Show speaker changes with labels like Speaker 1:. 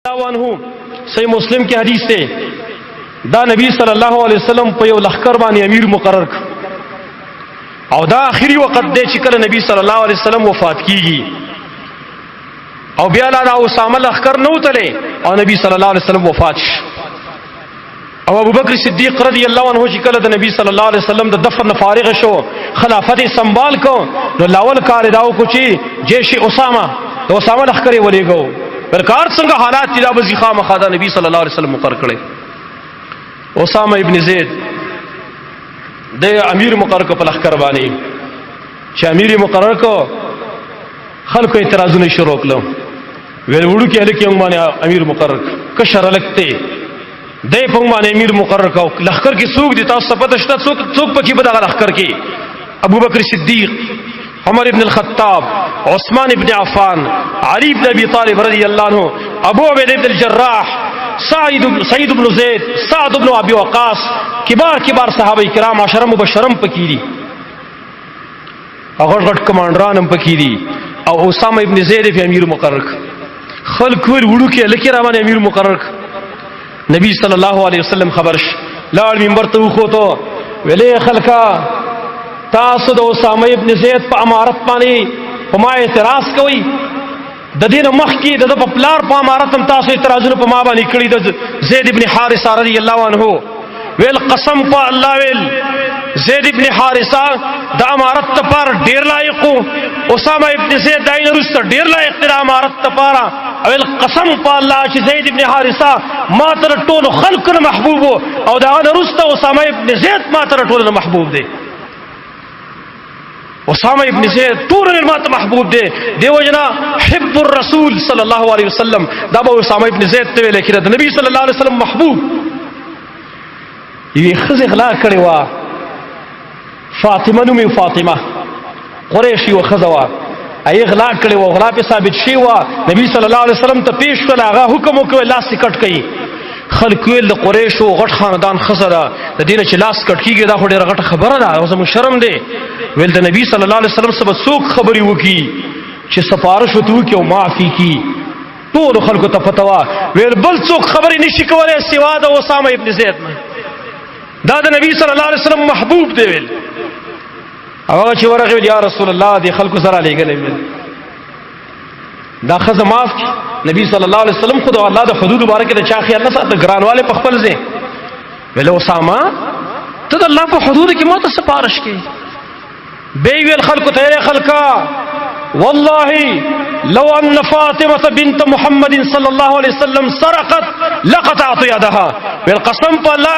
Speaker 1: عنہ صحیح مسلم کی حدیث سے دا نبی صلی اللہ علیہ وسلم په یو لخر باندې امیر مقرر او دا اخری وخت دی چې کله نبی صلی الله علیه وسلم وفات کیږي او بیا لا اسامه لخر نو تله او نبی صلی الله علیه وسلم وفات شو او ابو بکر صدیق رضی الله عنه چې کله د نبی صلی الله علیه وسلم د دفن فارغ شو خلافت سنبال کو نو لاول کار داو کو چې جیش اسامه د اسامه لخر ولېګو برکار څنګه حالات دي دا وظیفه مخاده نبی صلی الله علیه وسلم مقرر کړي اسامه ابن زید د امیر مقرر کو په لخر باندې چې امیر مقرر کو خلکو اعتراضونه شروع کړو ویل وړو کې هلکه یو باندې امیر مقرر کشر لکته دای په باندې امیر مقرر کو لخر کې څوک دي تاسو پته شته څوک پکې به دغه لخر کې ابو بکر صدیق عمر ابن الخطاب عثمان ابن عفان علی ابن ابی طالب رضی اللہ عنہ ابو عبید ابن الجراح سعید ابن زید سعد ابن ابی وقاص کبار صحابہ کرام عشرہ مبشرم پکې دي هغه غټ کمانډران هم پکې دي او اسامه ابن زید په امیر مقرر خلک وړو کې لکه را باندې امیر مقرر نبی صلی الله علیه وسلم خبرش لاړ منبر ته وخوته ویلې خلکا تاسو د اسامه ابن زید په امارت باندې په ما اعتراض کوي د دین مخ کې د پپلار په امارت هم تاسو اعتراضونه په ما باندې کړی د زید ابن حارثه رضی الله عنه ویل قسم په الله ویل زید ابن حارثه د امارت ته پر ډیر لایق اسامه ابن زید داین رست ډیر لایق د امارت ته پر ویل قسم په الله چې زید ابن حارثه ما تر ټولو خلق محبوب او دا رست اسامه ابن زید ما تر ټولو محبوب دی اسامه ابن زید ټول المات محبوب دی دیو جنا حب الرسول صلی الله علیه وسلم دا به اسامه ابن زید ته ویل کېده د نبی صلی الله علیه وسلم محبوب یې خزه غلا کړی وا فاطمه نومي فاطمه قریشی و خزوا ای غلا کړی و غلا په ثابت شي وا نبی صلی الله علیه وسلم ته پیش کړه هغه حکم وکړ لاس کټ کړي خلک ویل د قریش او غټ خاندان خزره د دینه چې لاس کټ کیږي دا ډیره غټه خبره ده او زمو شرم دی ویل د نبی صلی الله علیه وسلم سره څوک خبري وکي چې سفارش وته وکي او معافي کی ټول خلکو ته فتوا ویل بل څوک خبري نشي کولای سوا د اسامه ابن زید نه دا د نبی صلی الله علیه وسلم محبوب دی ویل هغه چې ورغه یا رسول الله دی خلکو سره لګلې دا خزه معاف کی نبی صلی الله علیه وسلم خود الله د حدود مبارکه د چا خیال نه ساته ګرانواله په خپل ځای ویل اسامه ته د الله په حدود کې ماته سپارش کی بی ویل خلکو ته خلکا والله لو ان فاطمه بنت محمد صلی الله علیه وسلم سرقت لقطعت يدها بالقسم بالله